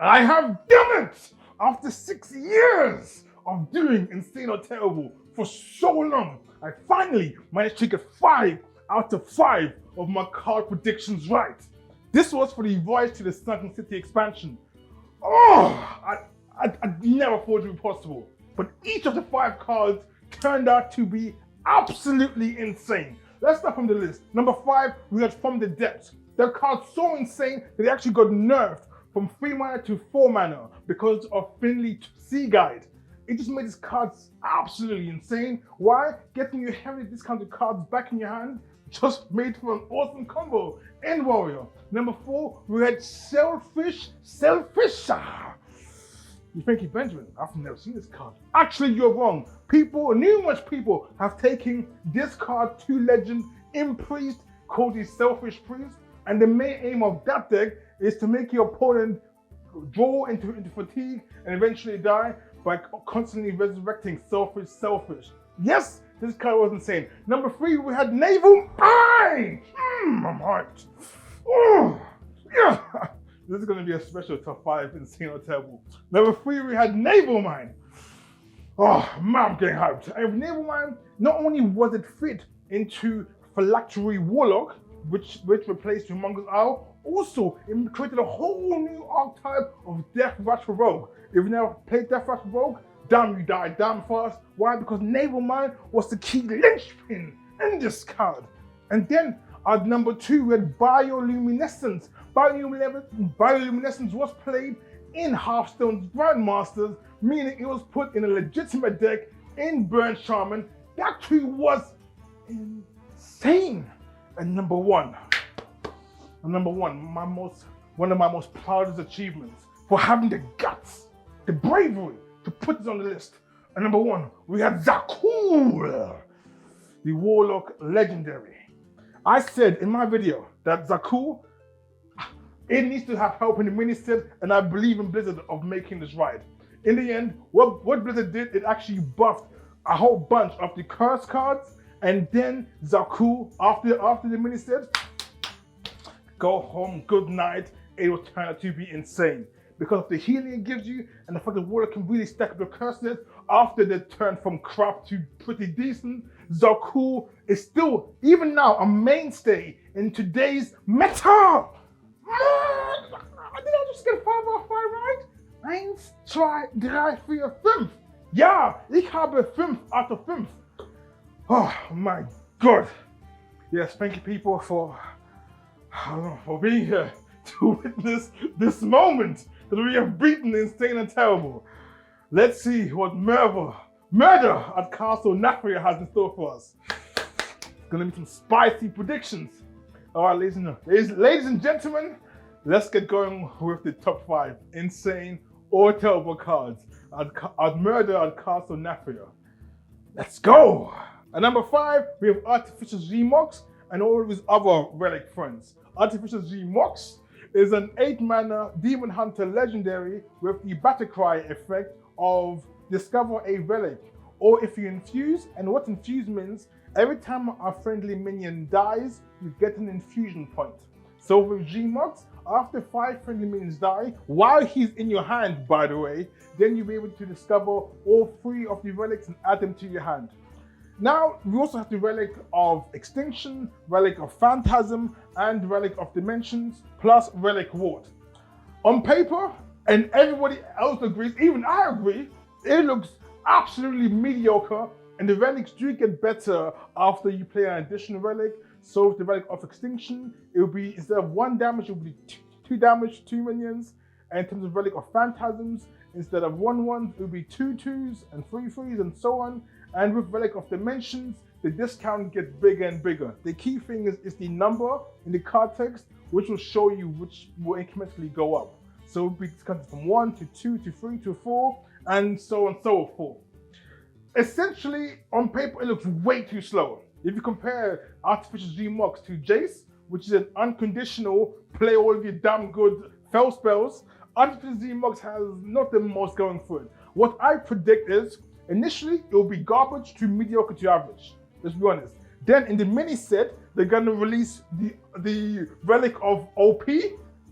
I have done it! After 6 years of doing Insane or Terrible for so long, I finally managed to get 5 out of 5 of my card predictions right. This was for the Voyage to the Sunken City expansion. I never thought it would be possible. But each of the 5 cards turned out to be absolutely insane. Let's start from the list. Number 5, we had From the Depths. The card's so insane that it actually got nerfed from 3 mana to 4 mana because of Finley Sea Guide. It just made this card absolutely insane. Why? Getting you heavily discounted cards back in your hand just made for an awesome combo in Warrior. Number 4, we had Selfish. You think you're Benjamin? I've never seen this card. Actually, you're wrong. Numerous people have taken this card to Legend in Priest called the Selfish Priest, and the main aim of that deck is to make your opponent draw into fatigue and eventually die by constantly resurrecting Selfish. Yes, this card was insane. Number 3, we had Naval Mine. I'm hyped. Oh, yeah. This is going to be a special top 5 Insane or Terrible. Number 3, we had Naval Mine. Oh man, I'm getting hyped. And with Naval Mine, not only was it fit into Phylactery Warlock, which replaced Humongous Owl, also it created a whole new archetype of Death Rush for Rogue. If you never played Death Rush for Rogue, damn, you died damn fast. Why? Because Naval Mine was the key linchpin in this card. And then at number 2, we had Bioluminescence. Bioluminescence was played in Hearthstone's Grandmasters, meaning it was put in a legitimate deck in Burn Shaman. That too was insane. And number one, one of my most proudest achievements for having the guts, the bravery to put this on the list. And number 1, we had Zakul, the Warlock Legendary. I said in my video that Zakul, it needs to have help in the mini set, and I believe in Blizzard of making this right. In the end, what Blizzard did, it actually buffed a whole bunch of the curse cards, and then Zakul, after the mini set, go home, good night. It will turn out to be insane because of the healing it gives you, and the fact that Warlock can really stack up the curses after they turn from crap to pretty decent. Zakul is still, even now, a mainstay in today's meta. Did I just get 5 out of 5 right? 1, 2, 3, 4, 5. Ja, ich habe 5 out of 5. Oh my God. Yes, thank you people for being here to witness this moment that we have beaten Insane and Terrible. Let's see what murder at Castle Nathria has in store for us. It's gonna be some spicy predictions. All right, ladies and gentlemen, let's get going with the top 5 Insane or Terrible cards at Murder at Castle Nathria. Let's go! At number 5, we have Artificer Xy'mox and all of his other relic friends. Artificer Xy'mox is an 8-mana Demon Hunter legendary with the Battle Cry effect of discover a relic, or if you infuse, and what infuse means, every time a friendly minion dies, you get an infusion point. So with Xy'mox, after 5 friendly minions die, while he's in your hand by the way, then you'll be able to discover all 3 of the relics and add them to your hand. Now, we also have the Relic of Extinction, Relic of Phantasm, and Relic of Dimensions, plus Relic Ward. On paper, and everybody else agrees, even I agree, it looks absolutely mediocre, and the relics do get better after you play an additional relic. So with the Relic of Extinction, it will be, instead of 1 damage, it will be 2 damage, 2 minions. And in terms of Relic of Phantasms, instead of 1/1, it will be 2 2s and 3 3s and so on. And with Relic of Dimensions, the discount gets bigger and bigger. The key thing is the number in the card text, which will show you which will incrementally go up. So it will be discounted from 1 to 2 to 3 to 4, and so on and so forth. Essentially, on paper, it looks way too slow. If you compare Artificer Xy'mox to Jace, which is an unconditional play all of your damn good fell spells, Artificer Xy'mox has not the most going for it. What I predict is, initially, it will be garbage to mediocre to average. Let's be honest. Then in the mini set, they're gonna release the Relic of OP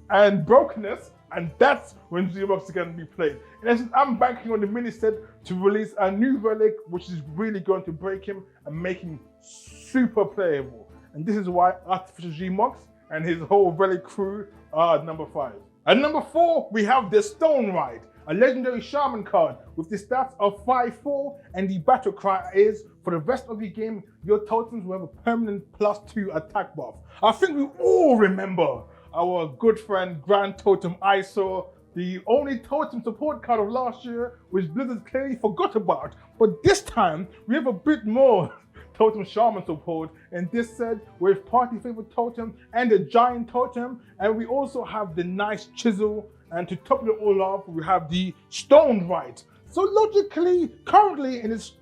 and Brokenness, And that's when Xy'mox is going to be played. In essence, I'm banking on the mini set to release a new relic, which is really going to break him and make him super playable. And this is why Artificer Xy'mox and his whole relic crew are number 5. At number 4, we have the Stonewright, a legendary shaman card with the stats of 5/4, and the battle cry is, for the rest of the game, your totems will have a permanent +2 attack buff. I think we all remember our good friend Grand Totem ISO, the only totem support card of last year, which Blizzard clearly forgot about. But this time, we have a bit more Totem Shaman support, and this set with party favorite totem and a giant totem, and we also have the nice chisel, and to top it all off, we have the Stonewright. So logically, currently in its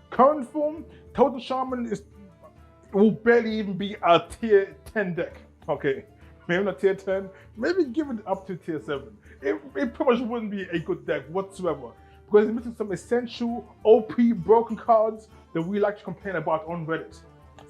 current form, Totem Shaman will barely even be a tier 10 deck. Okay, maybe not tier 10, maybe give it up to tier 7. It pretty much wouldn't be a good deck whatsoever, because it's missing some essential OP broken cards that we like to complain about on Reddit.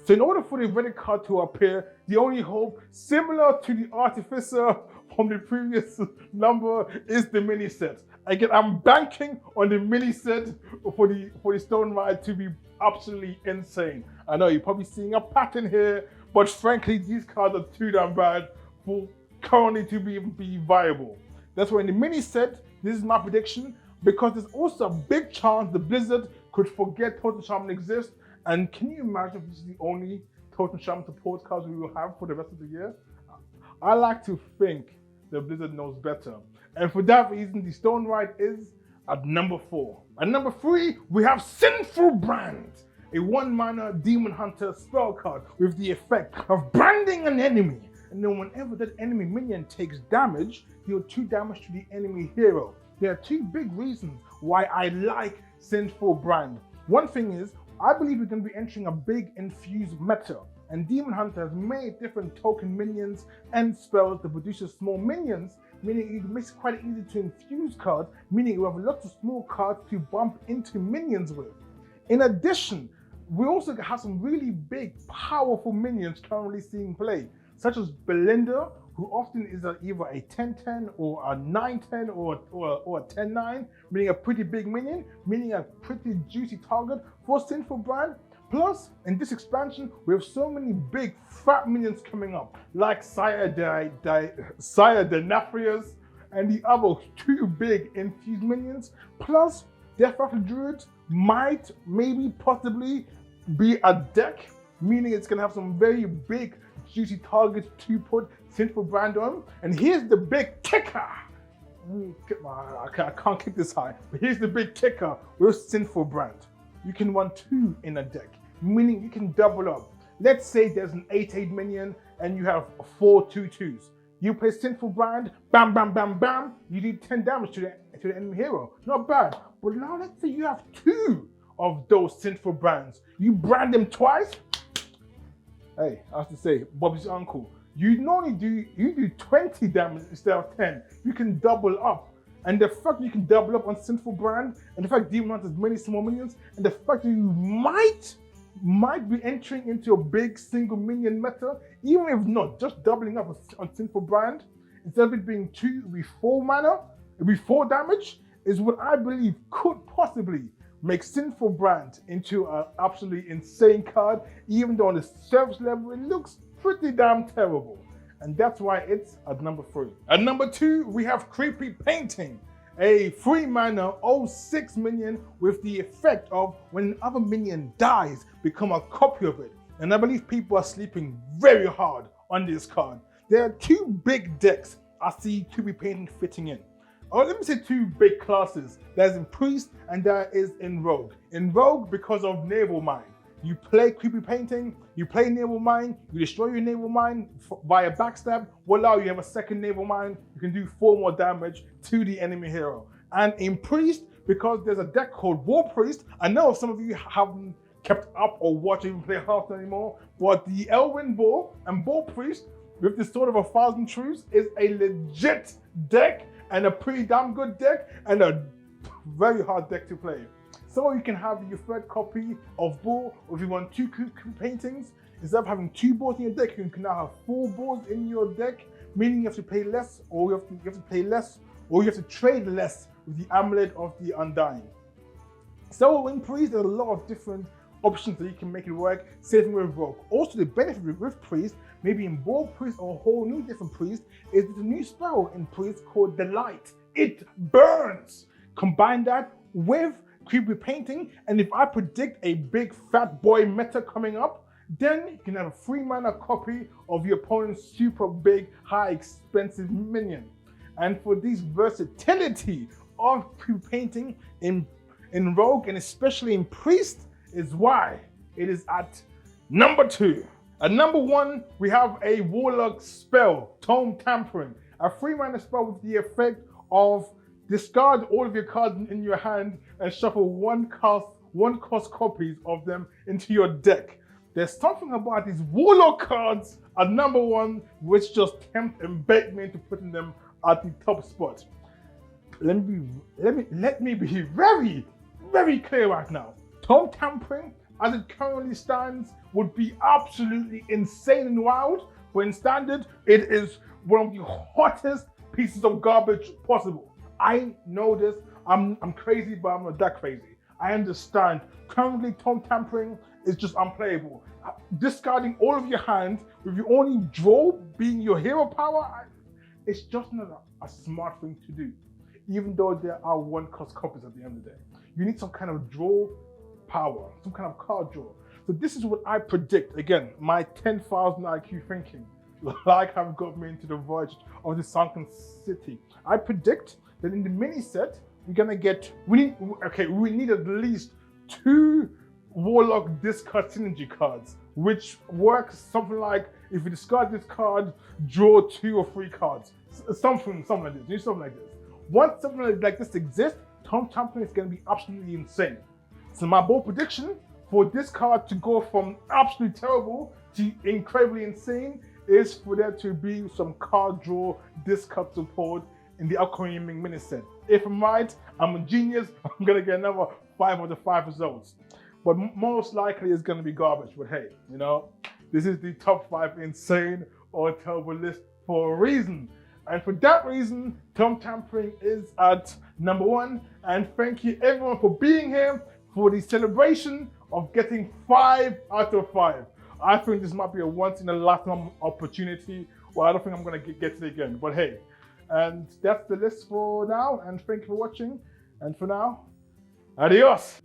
So in order for the Reddit card to appear, the only hope, similar to the Artificer from the previous number, is the mini set. Again, I'm banking on the mini set for the Stonewright to be absolutely insane. I know you're probably seeing a pattern here, but frankly, these cards are too damn bad for currently to be viable. That's why in the mini set, this is my prediction, because there's also a big chance the Blizzard could forget Totem Shaman exists. And can you imagine if this is the only Totem Shaman support cards we will have for the rest of the year? I like to think the Blizzard knows better. And for that reason, the Stonewright is at number 4. At number 3, we have Sinful Brand, a 1-mana Demon Hunter spell card with the effect of branding an enemy. And then whenever that enemy minion takes damage, deal 2 damage to the enemy hero. There are 2 big reasons why I like Sinful Brand. One thing is, I believe we're going to be entering a big infused meta, and Demon Hunter has many different token minions and spells that produces small minions, meaning it makes it quite easy to infuse cards, meaning you have lots of small cards to bump into minions with. In addition, we also have some really big, powerful minions currently seeing play, such as Belinda, who often is either a 10-10 or a 9-10 or a 10-9, meaning a pretty big minion, meaning a pretty juicy target for Sinful Brand. Plus, in this expansion, we have so many big fat minions coming up, like Sire the Nathrias and the other 2 big infused minions. Plus, Death Rattle Druid might, maybe, possibly be a deck, meaning it's going to have some very big juicy targets to put Sinful Brand on. And here's the big kicker. I can't kick this high, but here's the big kicker with Sinful Brand. You can run 2 in a deck, meaning you can double up. Let's say there's an 8/8 minion and you have 4 2/2s. You play Sinful Brand, bam, bam, bam, bam, you do 10 damage to the enemy hero. Not bad. But now let's say you have 2 of those Sinful Brands. You brand them twice. Hey, I have to say, Bobby's uncle, you do 20 damage instead of 10. You can double up. And the fact you can double up on Sinful Brand, and the fact Demon Hunter has many small minions, and the fact that you might be entering into a big single minion meta, even if not, just doubling up on Sinful Brand, instead of it being 2, it'll be 4 mana, it'll be 4 damage, is what I believe could possibly make Sinful Brand into an absolutely insane card, even though on the surface level it looks pretty damn terrible. And that's why it's at number 3. At number 2, we have Creepy Painting, a 3-mana 0/6 minion with the effect of when another minion dies, become a copy of it. And I believe people are sleeping very hard on this card. There are 2 big decks I see Creepy Painting fitting in. Or let me say 2 big classes. There's in Priest and there is in Rogue. In Rogue, because of Naval Mine. You play Creepy Painting, you play Naval Mine, you destroy your Naval Mine via backstab, voila, you have a second Naval Mine, you can do 4 more damage to the enemy hero. And in Priest, because there's a deck called War Priest, I know some of you haven't kept up or watched or even play Hearthstone anymore, but the Elwyn Boar and War Priest with this sort of 1,000 Truths is a legit deck and a pretty damn good deck and a very hard deck to play. So you can have your 3rd copy of Boar, or if you want 2 paintings, instead of having 2 boards in your deck, you can now have 4 boards in your deck, meaning you have to pay less, or you have to pay less, or you have to trade less with the Amulet of the Undying. So in Priest, there's a lot of different options that you can make it work, saving with Rogue. Also, the benefit with Priest, maybe in Bold Priest or a whole new different Priest, is the new spell in Priest called Delight. It burns! Combine that with Creepy Painting, and if I predict a big fat boy meta coming up, then you can have a 3-mana copy of your opponent's super big, high expensive minion. And for this versatility of Creepy Painting in Rogue, and especially in Priest, is why it is at number 2. At number 1, we have a Warlock spell, Tome Tampering. A 3-mana spell with the effect of discard all of your cards in your hand and shuffle one cost copies of them into your deck. There's something about these Warlock cards at number 1 which just tempt and bait me into putting them at the top spot. Let me be very, very clear right now. Tome Tampering, as it currently stands, would be absolutely insane and wild, but in Standard, it is one of the hottest pieces of garbage possible. I know this, I'm crazy, but I'm not that crazy. I understand. Currently, Tome Tampering is just unplayable. Discarding all of your hand with your only draw being your hero power, it's just not a smart thing to do. Even though there are 1-cost copies at the end of the day. You need some kind of draw power, some kind of card draw. So this is what I predict. Again, my 10,000 IQ thinking, like I've got me into the voyage of the Sunken City. I predict that in the mini set, we're gonna get, we need at least 2 Warlock discard synergy cards, which works something like, if you discard this card, draw 2 or 3 cards. Something like this, do something like this. Once something like this exists, Tome Tampering is gonna be absolutely insane. So my bold prediction for this card to go from absolutely terrible to incredibly insane is for there to be some card draw discard support in the upcoming mini set. If I'm right, I'm a genius. I'm gonna get another 5 out of 5 results. But most likely it's gonna be garbage. But hey, you know, this is the top 5 insane or terrible list for a reason. And for that reason, Tome Tampering is at number 1. And thank you everyone for being here for the celebration of getting 5 out of 5. I think this might be a once in a lifetime opportunity. Well, I don't think I'm gonna get it again, but hey. And that's the list for now. And thank you for watching. And for now, adios.